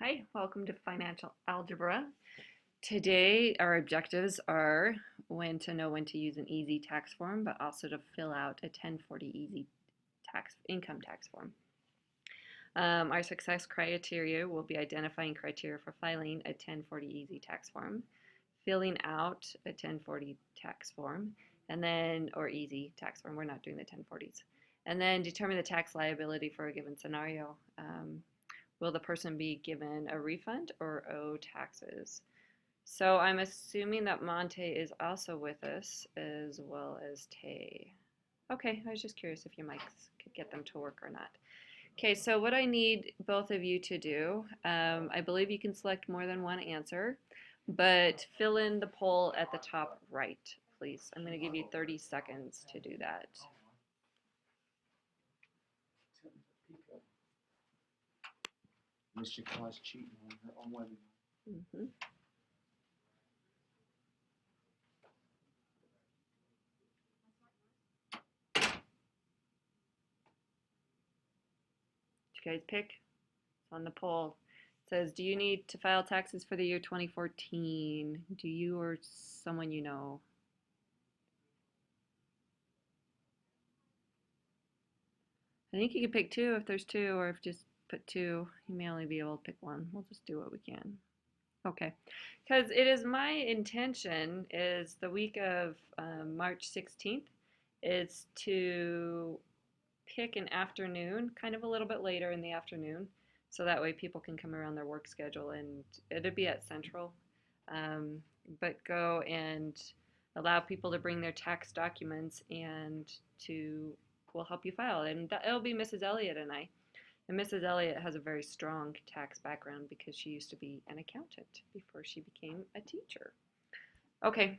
Hi, welcome to Financial Algebra. Today, our objectives are when to know when to use an easy tax form, but also to fill out a 1040 easy income tax form. Our success criteria will be identifying criteria for filing a 1040 easy tax form, filling out a 1040 tax form, and then, or easy tax form, we're not doing the 1040s, and then determine the tax liability for a given scenario. Will the person be given a refund or owe taxes? So I'm assuming that Monte is also with us as well as Tay. Okay, I was just curious if your mics could get them to work or not. Okay, so what I need both of you to do, I believe you can select more than one answer, but fill in the poll at the top right, please. I'm going to give you 30 seconds to do that. Mr. Claus cheating on her own webinar. Did you guys pick? It's on the poll. It says, do you need to file taxes for the year 2014? Do you or someone you know? I think you can pick two if there's two, or if just put two, you may only be able to pick one. We'll just do what we can. Okay, because it is my intention is the week of March 16th is to pick an afternoon, kind of a little bit later in the afternoon, so that way people can come around their work schedule, and it'd be at Central, but go and allow people to bring their tax documents and we'll help you file, and it'll be Mrs. Elliott and I. And Mrs. Elliott has a very strong tax background because she used to be an accountant before she became a teacher. Okay,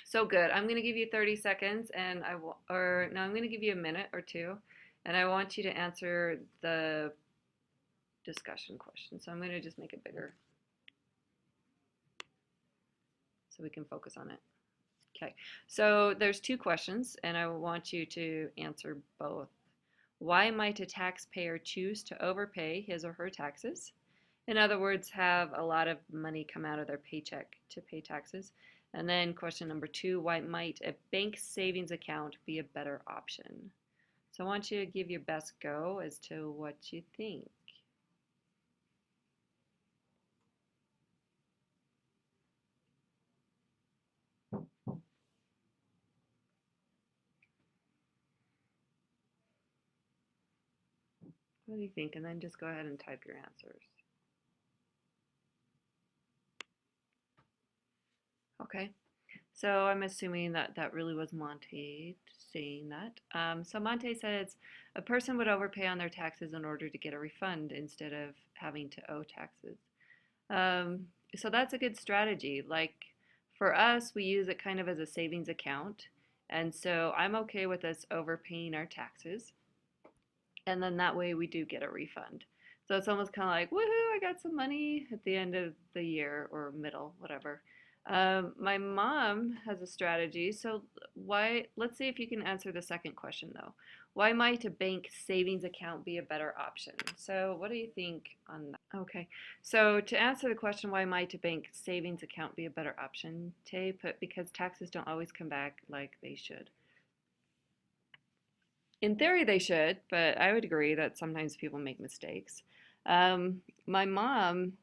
so good. I'm going to give you 30 seconds, and I'm going to give you a minute or two, and I want you to answer the discussion question. So I'm going to just make it bigger so we can focus on it. Okay, so there's two questions, and I want you to answer both. Why might a taxpayer choose to overpay his or her taxes? In other words, have a lot of money come out of their paycheck to pay taxes. And then question number two, why might a bank savings account be a better option? So I want you to give your best go as to what you think. What do you think? And then just go ahead and type your answers. Okay, so I'm assuming that that really was Monte saying that. So Monte says a person would overpay on their taxes in order to get a refund instead of having to owe taxes. So that's a good strategy. Like for us, we use it kind of as a savings account. And so I'm okay with us overpaying our taxes. And then that way we do get a refund. So it's almost kind of like, woohoo, I got some money at the end of the year or middle, whatever. My mom has a strategy. So let's see if you can answer the second question though. Why might a bank savings account be a better option? So what do you think on that? Okay, so to answer the question, why might a bank savings account be a better option? Tay put, because taxes don't always come back like they should. In theory, they should, but I would agree that sometimes people make mistakes. My mom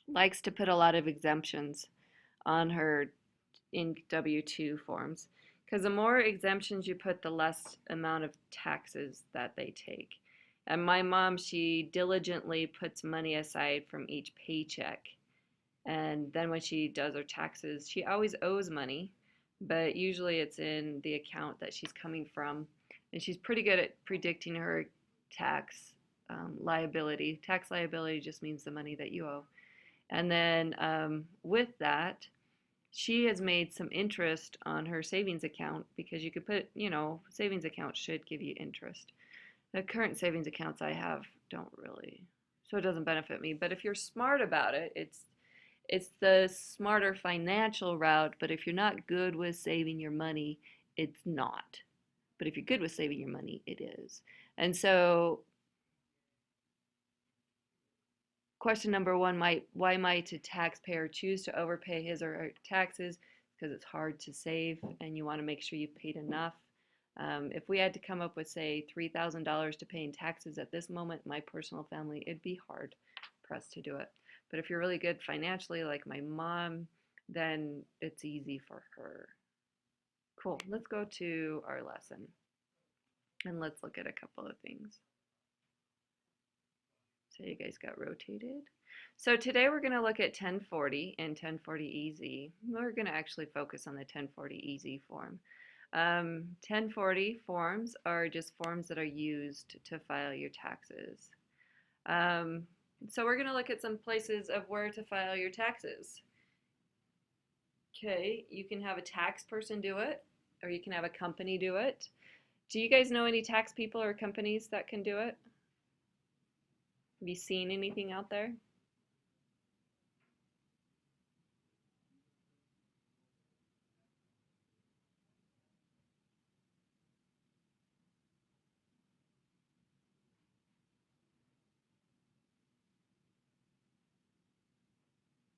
likes to put a lot of exemptions on her in W-2 forms because the more exemptions you put, the less amount of taxes that they take. And my mom, she diligently puts money aside from each paycheck. And then when she does her taxes, she always owes money, but usually it's in the account that she's coming from. And she's pretty good at predicting her tax liability. Tax liability just means the money that you owe. And then with that, she has made some interest on her savings account because you could put, savings account should give you interest. The current savings accounts I have don't really, so it doesn't benefit me. But if you're smart about it, it's the smarter financial route. But if you're not good with saving your money, it's not. But if you're good with saving your money, it is. And so question number one why might a taxpayer choose to overpay his or her taxes? Because it's hard to save and you want to make sure you paid enough. If we had to come up with, say, $3,000 to pay in taxes at this moment, my personal family, it'd be hard pressed to do it. But if you're really good financially, like my mom, then it's easy for her. Cool. Let's go to our lesson and let's look at a couple of things. So you guys got rotated. So today we're going to look at 1040 and 1040 easy. We're going to actually focus on the 1040 easy form. 1040 forms are just forms that are used to file your taxes. So we're going to look at some places of where to file your taxes. Okay, you can have a tax person do it, or you can have a company do it. Do you guys know any tax people or companies that can do it? Have you seen anything out there?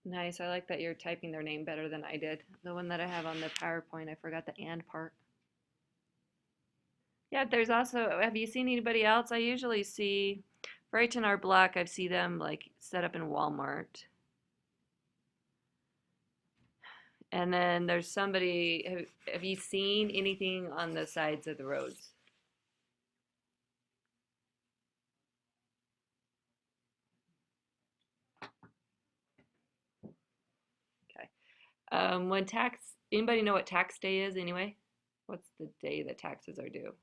Nice. I like that you're typing their name better than I did. The one that I have on the PowerPoint, I forgot the and part. Yeah, there's also, have you seen anybody else? I usually see, for H&R Block, I see them like set up in Walmart. And then there's somebody, have you seen anything on the sides of the roads? Okay. Anybody know what tax day is anyway? What's the day that taxes are due?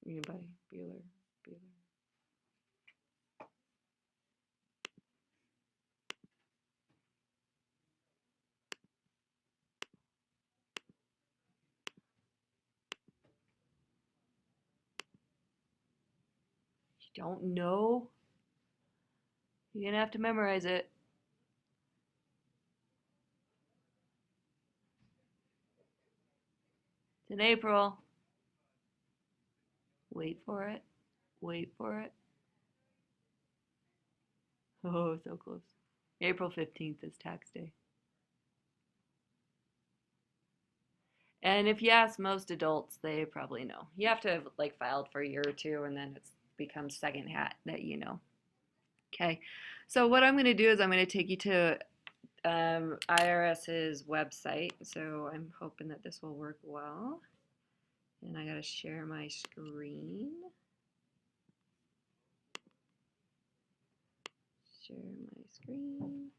Anybody? Bueller? Bueller? You don't know? You're gonna have to memorize it. It's in April. Wait for it. Wait for it. Oh, so close. April 15th is tax day. And if you ask most adults, they probably know. You have to have like filed for a year or two and then it's becomes second hat that you know. Okay. So what I'm going to do is I'm going to take you to IRS's website. So I'm hoping that this will work well. And I got to share my screen. Share my screen.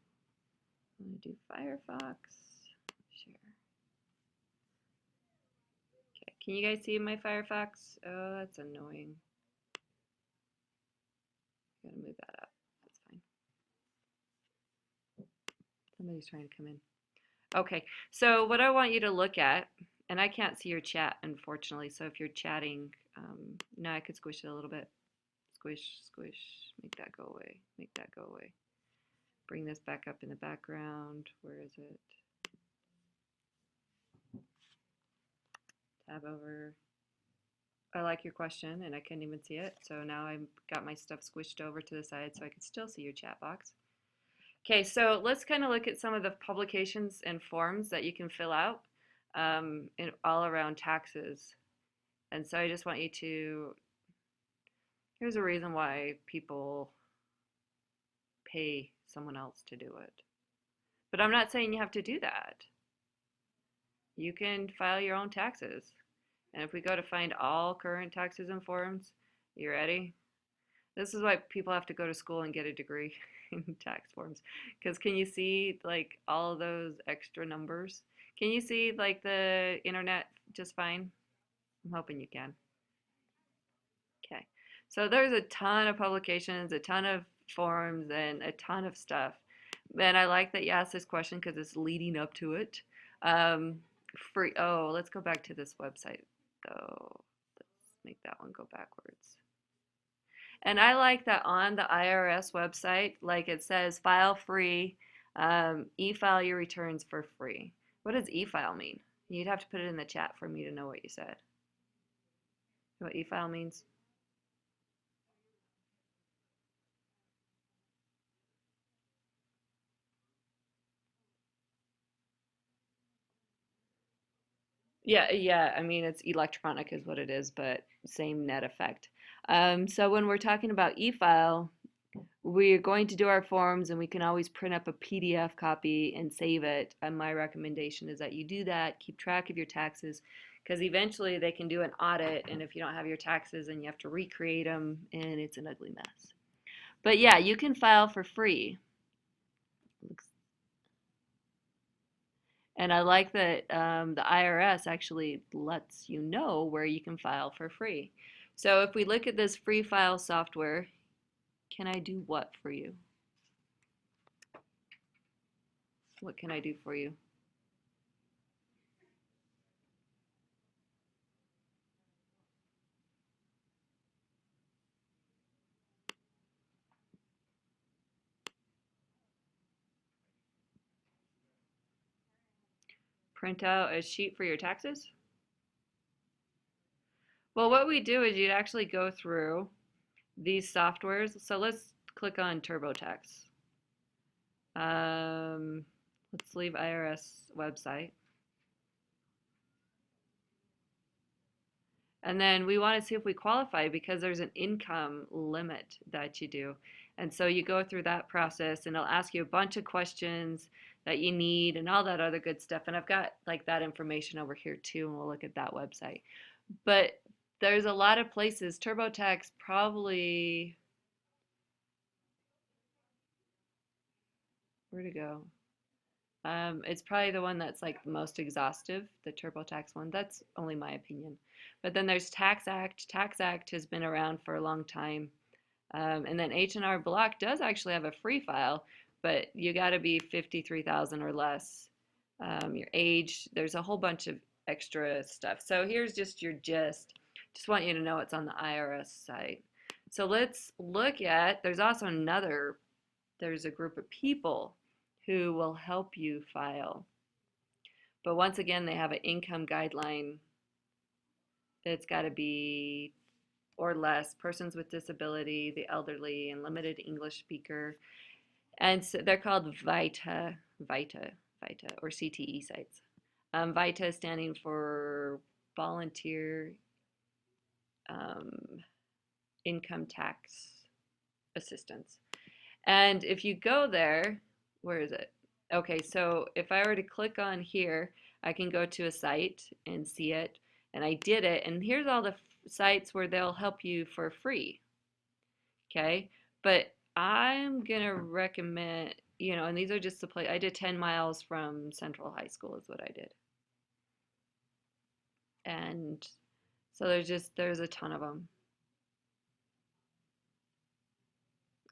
I'm going to do Firefox. Share. Okay, can you guys see my Firefox? Oh, that's annoying. I gotta move that up. That's fine. Somebody's trying to come in. Okay, so what I want you to look at, and I can't see your chat, unfortunately, so if you're chatting, no, I could squish it a little bit. Squish, squish, make that go away, make that go away. Bring this back up in the background. Where is it? Tab over. I like your question, and I couldn't even see it, so now I've got my stuff squished over to the side so I can still see your chat box. Okay, so let's kind of look at some of the publications and forms that you can fill out in all around taxes. And so I just want you to, here's a reason why people pay someone else to do it. But I'm not saying you have to do that. You can file your own taxes. And if we go to find all current taxes and forms, you ready? This is why people have to go to school and get a degree in tax forms. Because can you see like all of those extra numbers? Can you see like the internet just fine? I'm hoping you can. Okay. So there's a ton of publications, a ton of forms, and a ton of stuff. And I like that you asked this question because it's leading up to it. Free. Oh, let's go back to this website though. Let's make that one go backwards. And I like that on the IRS website, like it says file free, e-file your returns for free. What does e-file mean? You'd have to put it in the chat for me to know what you said. What e-file means? Yeah, I mean, it's electronic is what it is, but same net effect. So when we're talking about e-file, we're going to do our forms and we can always print up a PDF copy and save it. And my recommendation is that you do that, keep track of your taxes, because eventually they can do an audit, and if you don't have your taxes, and you have to recreate them, and it's an ugly mess. But yeah, you can file for free. And I like that the IRS actually lets you know where you can file for free. So if we look at this free file software, can I do what for you? What can I do for you? Print out a sheet for your taxes? Well, what we do is you'd actually go through these softwares. So let's click on TurboTax. Let's leave IRS website. And then we want to see if we qualify because there's an income limit that you do. And so you go through that process and it'll ask you a bunch of questions that you need and all that other good stuff. And I've got like that information over here too, and we'll look at that website. But there's a lot of places. TurboTax probably, where to go? It's probably the one that's like the most exhaustive, the TurboTax one. That's only my opinion. But then there's Tax Act. Tax Act has been around for a long time. And then H&R Block does actually have a free file, but you got to be 53,000 or less. Your age, there's a whole bunch of extra stuff. So here's just your gist. Just want you to know it's on the IRS site. So let's look at, there's also another, there's a group of people who will help you file. But once again, they have an income guideline. It's got to be or less, persons with disability, the elderly, and limited English speaker. And so they're called VITA, or CTE sites. VITA is standing for Volunteer um, Income Tax Assistance. And if you go there, where is it? Okay, so if I were to click on here, I can go to a site and see it. And I did it. And here's all the sites where they'll help you for free. Okay, but I'm gonna recommend, and these are just the place. I did 10 miles from Central High School is what I did. And so there's a ton of them.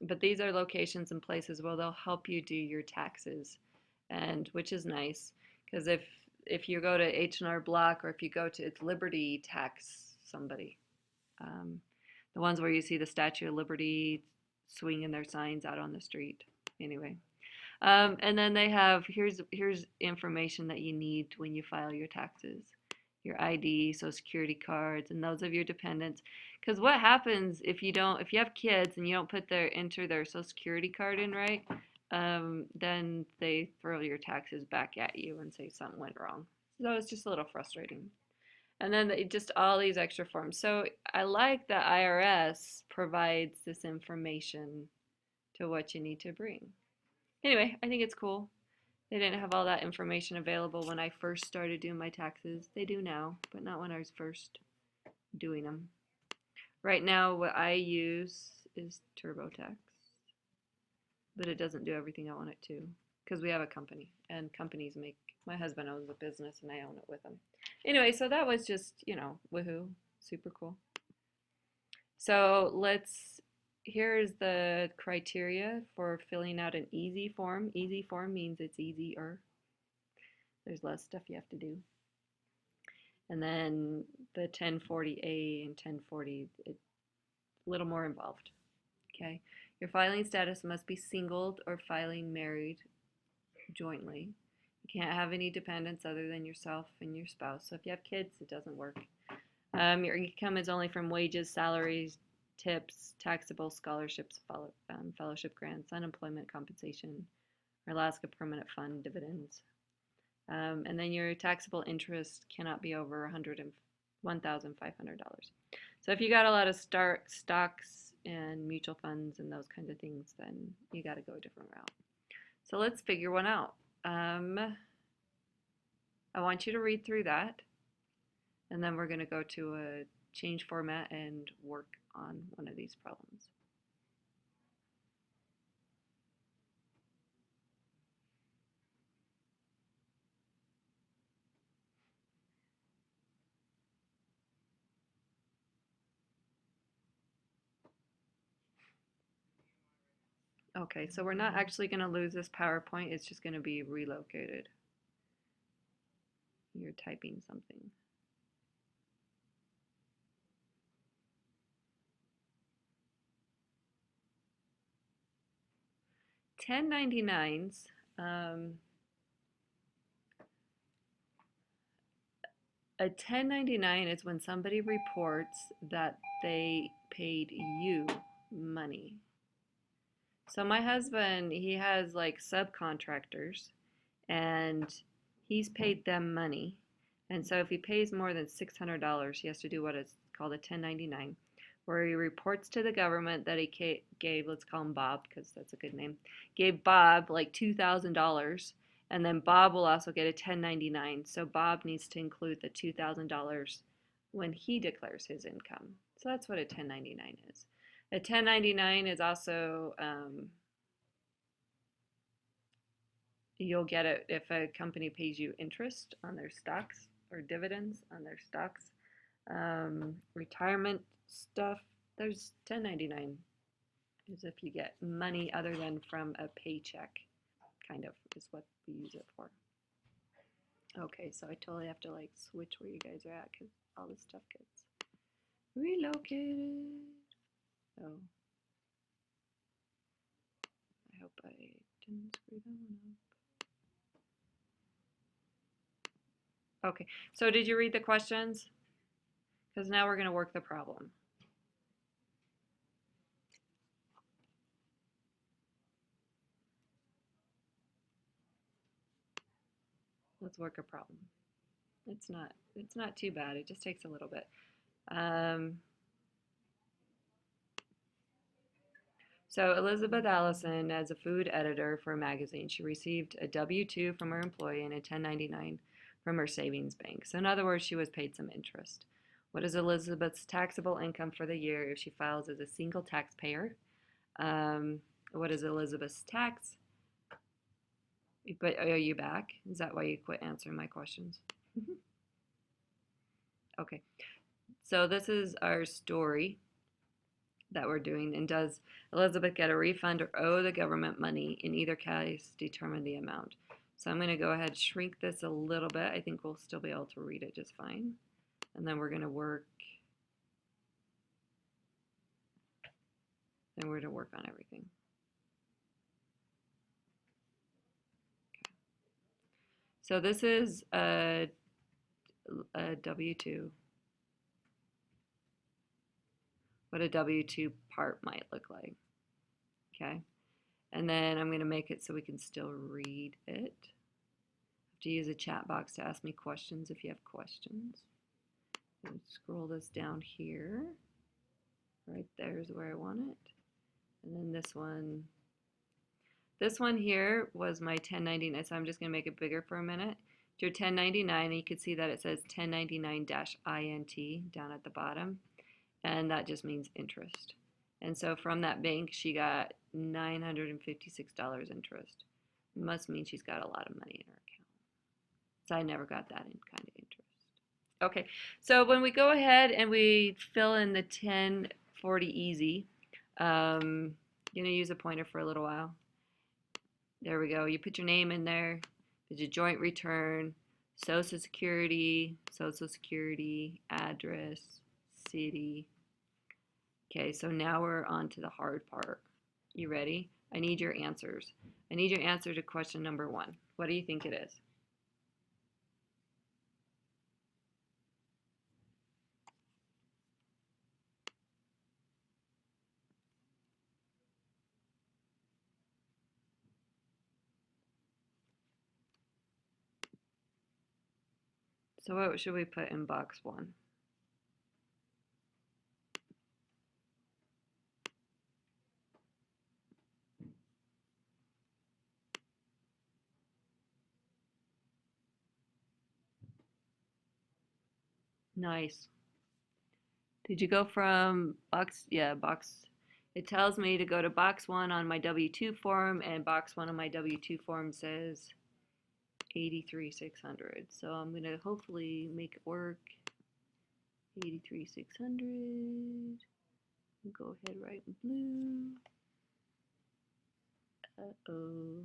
But these are locations and places where they'll help you do your taxes, and which is nice because if you go to H&R Block or if you go to it's Liberty Tax somebody, um, the ones where you see the Statue of Liberty swinging their signs out on the street. Anyway, and then they have here's information that you need when you file your taxes. Your ID, Social Security cards, and those of your dependents. Because what happens if you have kids and you don't enter their Social Security card in right, then they throw your taxes back at you and say something went wrong. So it's just a little frustrating. And then just all these extra forms. So I like that IRS provides this information to what you need to bring. Anyway, I think it's cool. They didn't have all that information available when I first started doing my taxes. They do now, but not when I was first doing them. Right now, what I use is TurboTax, but it doesn't do everything I want it to because we have a company, and companies make, my husband owns a business and I own it with him. Anyway, so that was just, woohoo, super cool. So here's the criteria for filling out an easy form. Easy form means it's easier. There's less stuff you have to do. And then the 1040A and 1040, it's a little more involved. Okay. Your filing status must be singled or filing married jointly. You can't have any dependents other than yourself and your spouse. So if you have kids, it doesn't work. Your income is only from wages, salaries, tips, taxable scholarships, fellowship grants, unemployment compensation, or Alaska Permanent Fund dividends. And then your taxable interest cannot be over $1,500. So if you got a lot of stocks and mutual funds and those kinds of things, then you got to go a different route. So let's figure one out. I want you to read through that, and then we're going to go to a change format and work on one of these problems. Okay, so we're not actually going to lose this PowerPoint. It's just going to be relocated. You're typing something. A 1099 is when somebody reports that they paid you money. So my husband, he has like subcontractors and he's paid them money. And so if he pays more than $600, he has to do what is called a 1099, where he reports to the government that he gave, let's call him Bob because that's a good name, gave Bob like $2,000. And then Bob will also get a 1099. So Bob needs to include the $2,000 when he declares his income. So that's what a 1099 is. A 1099 is also, you'll get it if a company pays you interest on their stocks or dividends on their stocks. Retirement stuff, there's 1099 is if you get money other than from a paycheck, kind of is what we use it for. Okay, so I totally have to like switch where you guys are at because all this stuff gets relocated. So I hope I didn't screw that one up. Okay, so did you read the questions? Because now we're going to work the problem. Let's work a problem. It's not too bad. It just takes a little bit. So Elizabeth Allison, as a food editor for a magazine, she received a W-2 from her employee and a 1099 from her savings bank. So in other words, she was paid some interest. What is Elizabeth's taxable income for the year if she files as a single taxpayer? What is Elizabeth's tax? But are you back? Is that why you quit answering my questions? Okay, so this is our story that we're doing. And does Elizabeth get a refund or owe the government money? In either case, determine the amount. So I'm going to go ahead and shrink this a little bit. I think we'll still be able to read it just fine. And then we're going to work. Then we're going to work on everything. Okay. So this is a W-2. What a W-2 part might look like. Okay. And then I'm going to make it so we can still read it. Have to use a chat box to ask me questions if you have questions. And scroll this down here. Right there is where I want it. And then this one. This one here was my 1099, so I'm just going to make it bigger for a minute. Your 1099, and you can see that it says 1099-INT down at the bottom. And that just means interest. And so from that bank, she got $956 interest. Must mean she's got a lot of money in her account. So I never got that in kind of interest. Okay, so when we go ahead and we fill in the 1040 easy, you're going to use a pointer for a little while. There we go. You put your name in there. There's your joint return, Social Security, address, city. Okay, so now we're on to the hard part. You ready? I need your answers. I need your answer to question number 1. What do you think it is? So what should we put in box 1? Nice. Did you go from box? Yeah, box. It tells me to go to box 1 on my W2 form, and box 1 on my W2 form says 83,600. So I'm going to hopefully make it work. 83,600. Go ahead, write in blue. Uh-oh.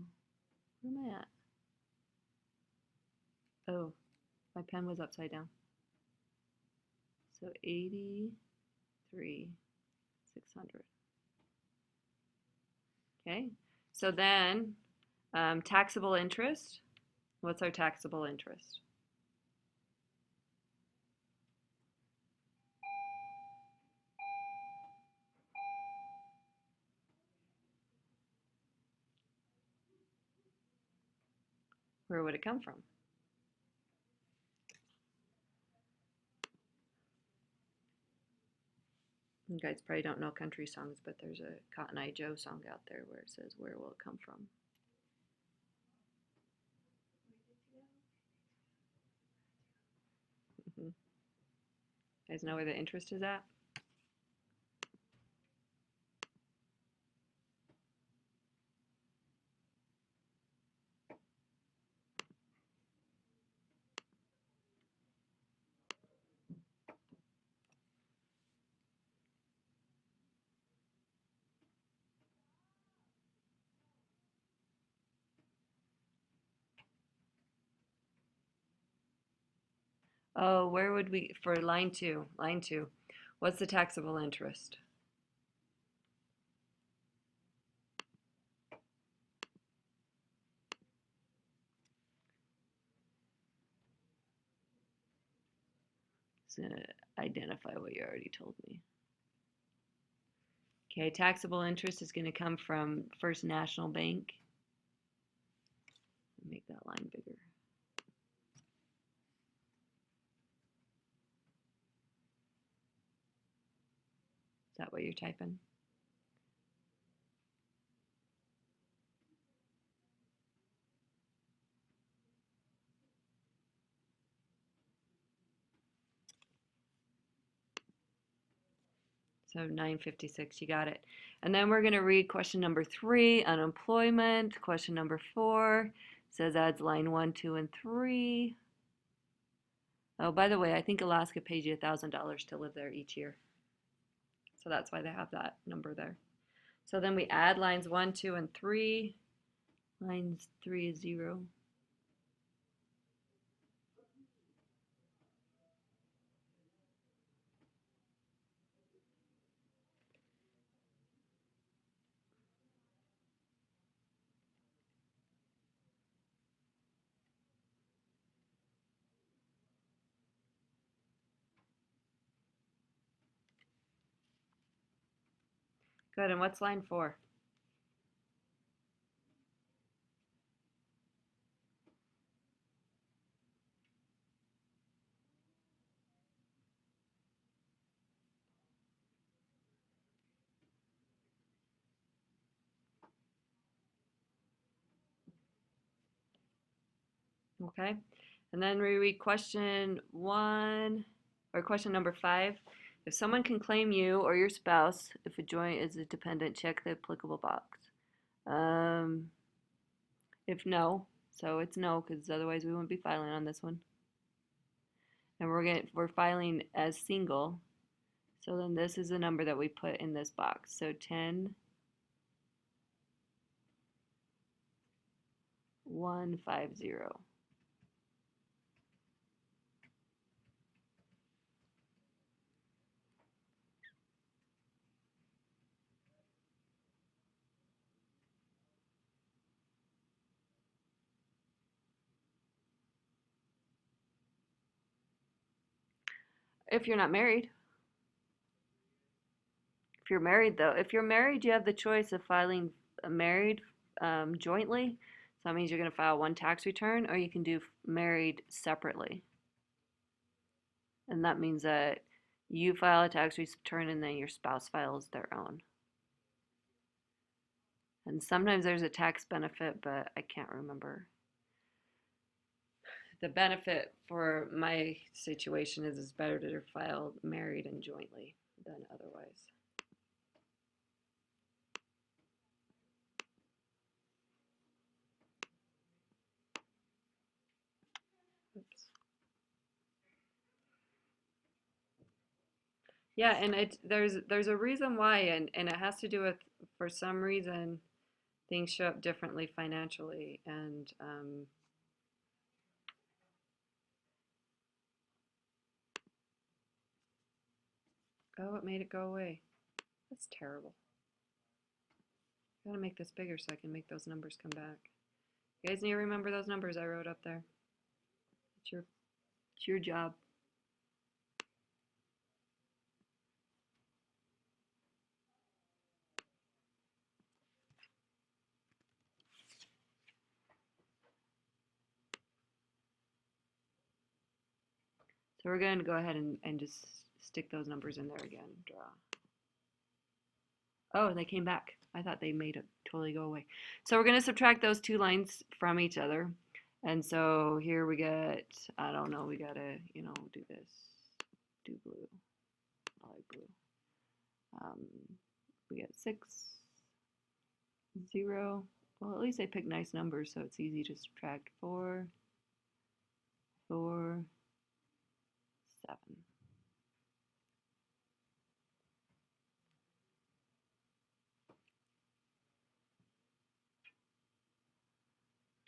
Where am I at? Oh, my pen was upside down. So 83,600. Okay, so then taxable interest. What's our taxable interest? Where would it come from? You guys probably don't know country songs, but there's a Cotton Eye Joe song out there where it says, "Where will it come from?" Mm-hmm. You guys know where the interest is at? Oh, where would we, for line 2, line 2, what's the taxable interest? It's going to identify what you already told me. Okay, taxable interest is going to come from First National Bank. Make that line bigger. Is that what you're typing? So 956, you got it. And then we're going to read question number 3, unemployment. Question number 4 says adds line 1, 2, and 3. Oh, by the way, I think Alaska pays you $1,000 to live there each year. So that's why they have that number there. So then we add lines 1, 2, and 3. Lines 3 is 0. Good, and what's line 4? Okay, and then we read question 1, or question number 5. If someone can claim you or your spouse if a joint is a dependent, check the applicable box. Um, if no, so it's no, because otherwise we wouldn't be filing on this one. And we're filing as single. So then this is the number that we put in this box. So 10, 1, 5, 0. If you're not married. If you're married, though, if you're married, you have the choice of filing married jointly. So that means you're going to file one tax return, or you can do married separately. And that means that you file a tax return and then your spouse files their own. And sometimes there's a tax benefit, but I can't remember. The benefit for my situation is it's better to file married and jointly than otherwise. Oops. Yeah, and there's a reason why, and it has to do with, for some reason, things show up differently financially, and oh, it made it go away. That's terrible. I gotta make this bigger so I can make those numbers come back. You guys need to remember those numbers I wrote up there. It's your job. So we're going to go ahead and just stick those numbers in there again. Draw. Oh, they came back. I thought they made it totally go away. So we're going to subtract those two lines from each other. And so here we get, I don't know, we got to, do this. Do blue. I like blue. We get 6, 0. Well, at least I picked nice numbers, so it's easy to subtract. 4, 4, 7.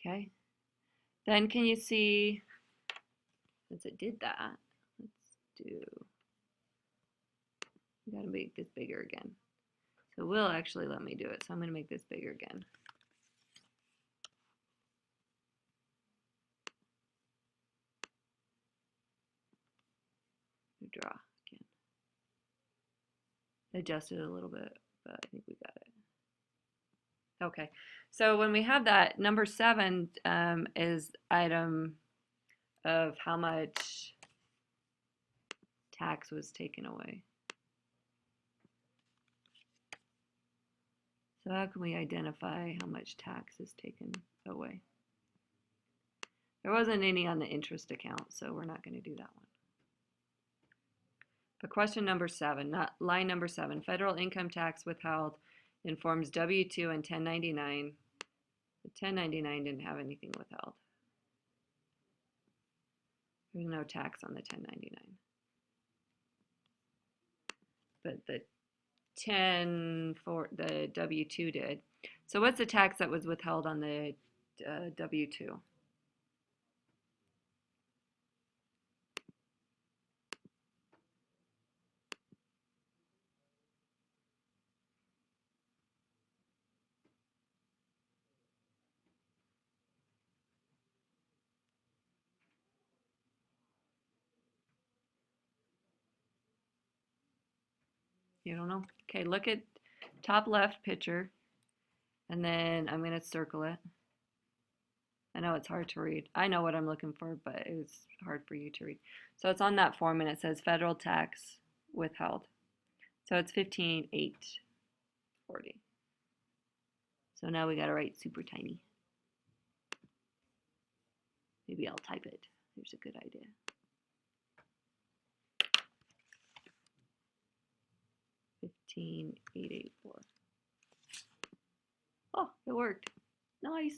Okay. Then can you see, since it did that, let's do, we gotta make this bigger again. So will actually let me do it, so I'm gonna make this bigger again. Draw again. Adjust it a little bit, but I think we got it. Okay, so when we have that, number 7 is item of how much tax was taken away. So how can we identify how much tax is taken away? There wasn't any on the interest account, so we're not going to do that one. But question number 7, not line number 7, federal income tax withheld in forms W-2 and 1099. The 1099 didn't have anything withheld. There's no tax on the 1099. But the the W-2 did. So what's the tax that was withheld on the W-2? You don't know? Okay, look at top left picture, and then I'm going to circle it. I know it's hard to read. I know what I'm looking for, but it's hard for you to read. So it's on that form, and it says federal tax withheld. So it's 15,840. So now we got to write super tiny. Maybe I'll type it. There's a good idea. $15,884. Oh, it worked. Nice.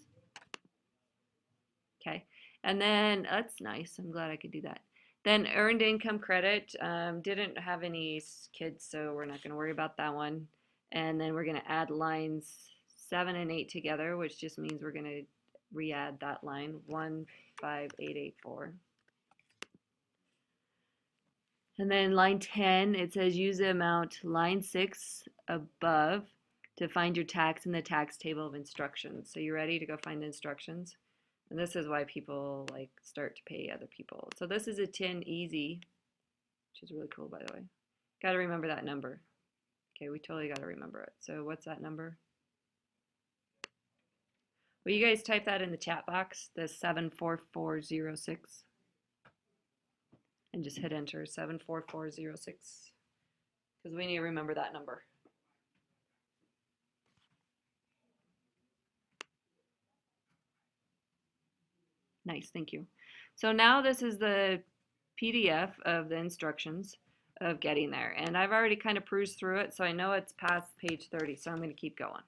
Okay, and then that's nice. I'm glad I could do that. Then earned income credit, didn't have any kids, so we're not going to worry about that one. And then we're going to add lines 7 and 8 together, which just means we're going to re-add that line, 15884. And then line 10, it says use the amount line 6 above to find your tax in the tax table of instructions. So you ready to go find the instructions? And this is why people like start to pay other people. So this is a 10 easy, which is really cool, by the way. Got to remember that number. Okay, we totally got to remember it. So what's that number? Will you guys type that in the chat box, the 74406? and just hit enter, 74406, because we need to remember that number. Nice, thank you. So now this is the PDF of the instructions of getting there. And I've already kind of perused through it, so I know it's past page 30, so I'm going to keep going.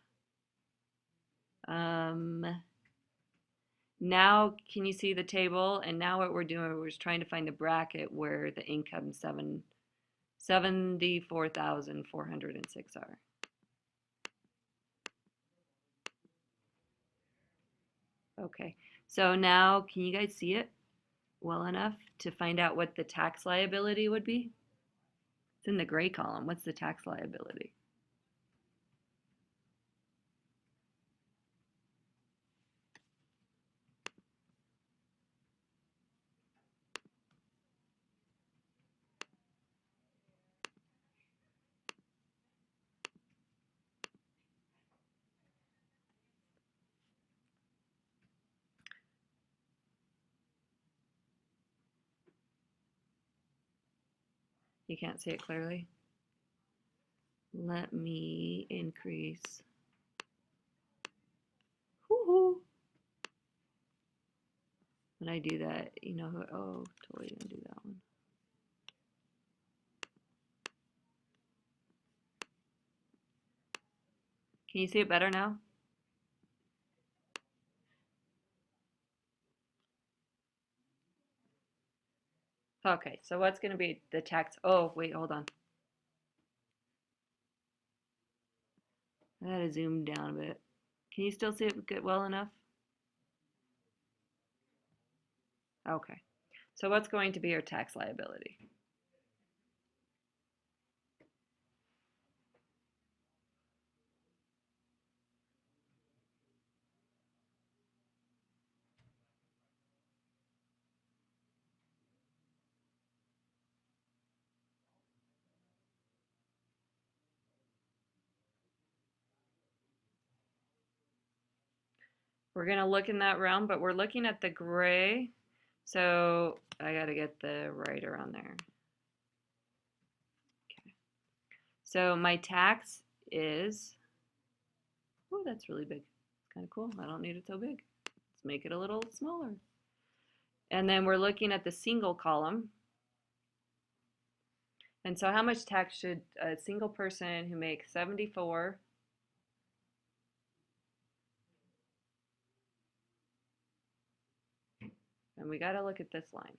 Now, can you see the table? And now what we're doing, we're just trying to find the bracket where the income 74,406 are. Okay, so now can you guys see it well enough to find out what the tax liability would be? It's in the gray column. What's the tax liability? You can't see it clearly? Let me increase. Woohoo! When I do that, you know who, oh, totally didn't do that one. Can you see it better now? Okay, so what's going to be the tax? Oh, wait, hold on. I gotta zoom down a bit. Can you still see it good well enough? Okay, so what's going to be your tax liability? We're gonna look in that realm, but we're looking at the gray. So I gotta get the right around there. Okay. So my tax is, oh, that's really big. It's kind of cool. I don't need it so big. Let's make it a little smaller. And then we're looking at the single column. And so how much tax should a single person who makes 74 and we got to look at this line,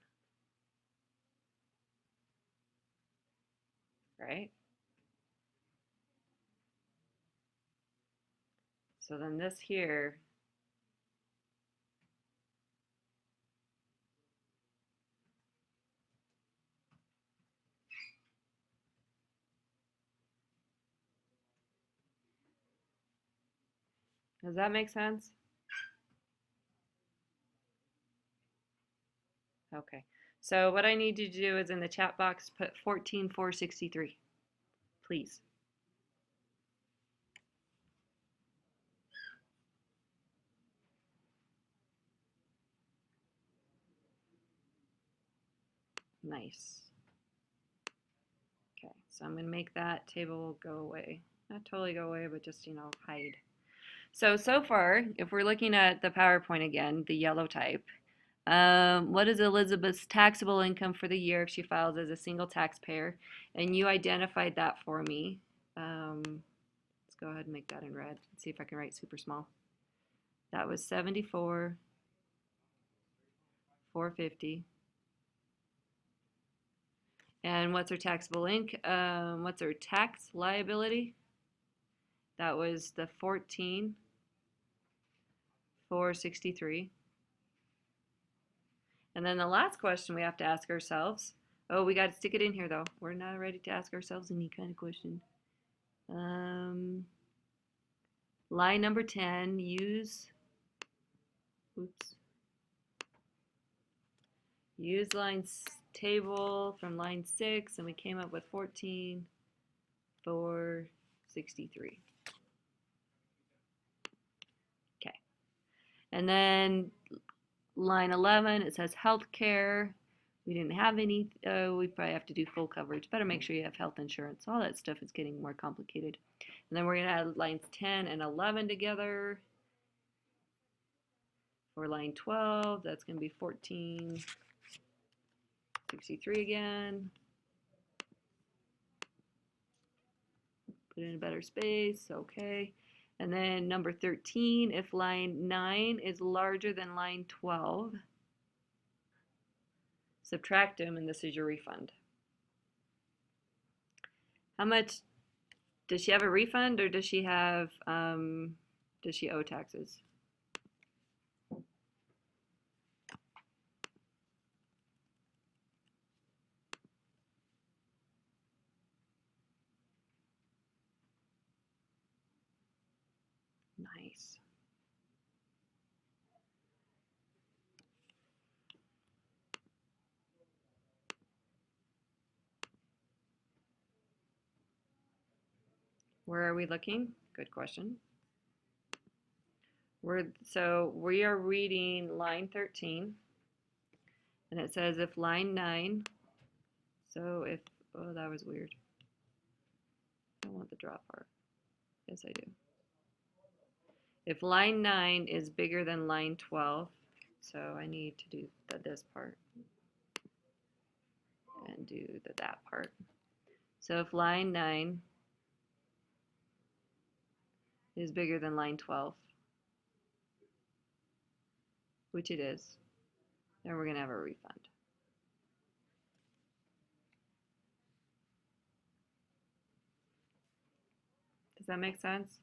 right? So then this here, does that make sense? Okay. So what I need you to do is in the chat box put 14,463, please. Nice. Okay, so I'm going to make that table go away. Not totally go away, but just, hide. So far, if we're looking at the PowerPoint again, the yellow type, what is Elizabeth's taxable income for the year if she files as a single taxpayer? And you identified that for me. Let's go ahead and make that in red. Let's see if I can write super small. That was 74,450. And what's her taxable income? What's her tax liability? That was the 14,463. And then the last question we have to ask ourselves. Oh, we got to stick it in here though. We're not ready to ask ourselves any kind of question. Line number 10, use table from line 6, and we came up with 14,463. Okay. And then line 11, it says healthcare. We didn't have any, we probably have to do full coverage. Better make sure you have health insurance. All that stuff is getting more complicated. And then we're going to add lines 10 and 11 together. For line 12, that's going to be 1463 again. Put in a better space, okay. And then number 13, if line 9 is larger than line 12, subtract them, and this is your refund. How much, does she have a refund, or does she have, does she owe taxes? Nice. Where are we looking? Good question. So we are reading line 13, and it says if line 9, so if, oh, that was weird. I don't want the drop part. Yes, I do. If line 9 is bigger than line 12, so I need to do this part and do that part. So if line 9 is bigger than line 12, which it is, then we're going to have a refund. Does that make sense?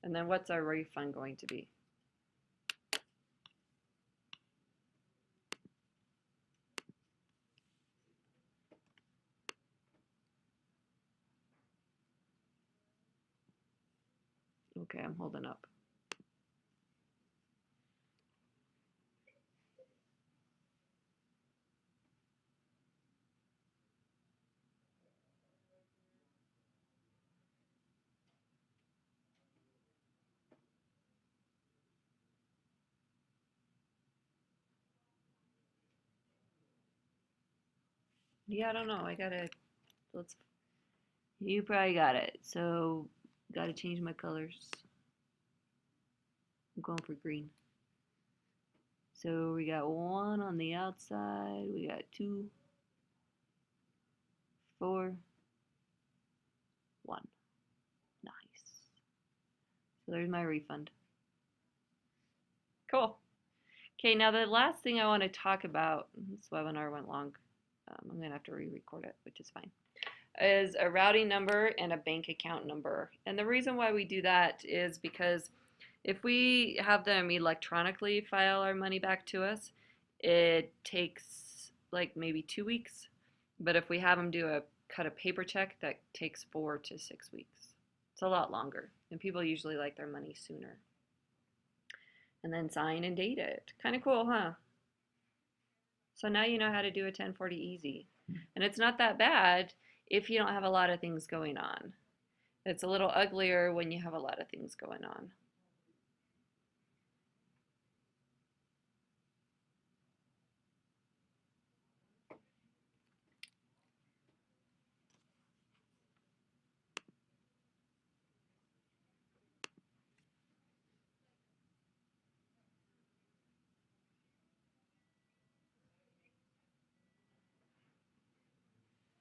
And then what's our refund going to be? Okay, I'm holding up. Yeah, I don't know. I gotta, let's, you probably got it. So, gotta change my colors. I'm going for green. So we got 1 on the outside, we got 2, 4, 1. Nice. So there's my refund. Cool. Okay, now the last thing I want to talk about, this webinar went long. I'm going to have to re-record it, which is fine, is a routing number and a bank account number. And the reason why we do that is because if we have them electronically file our money back to us, it takes like maybe 2 weeks. But if we have them cut a paper check, that takes 4 to 6 weeks. It's a lot longer, and people usually like their money sooner. And then sign and date it. Kind of cool, huh? So now you know how to do a 1040 easy. And it's not that bad if you don't have a lot of things going on. It's a little uglier when you have a lot of things going on.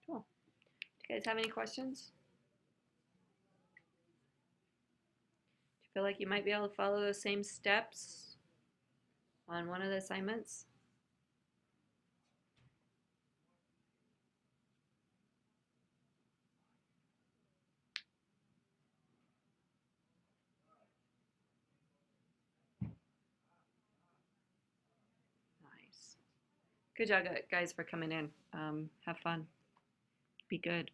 Cool. Do you guys have any questions? Do you feel like you might be able to follow those same steps on one of the assignments? Nice. Good job, guys, for coming in. Have fun. Be good.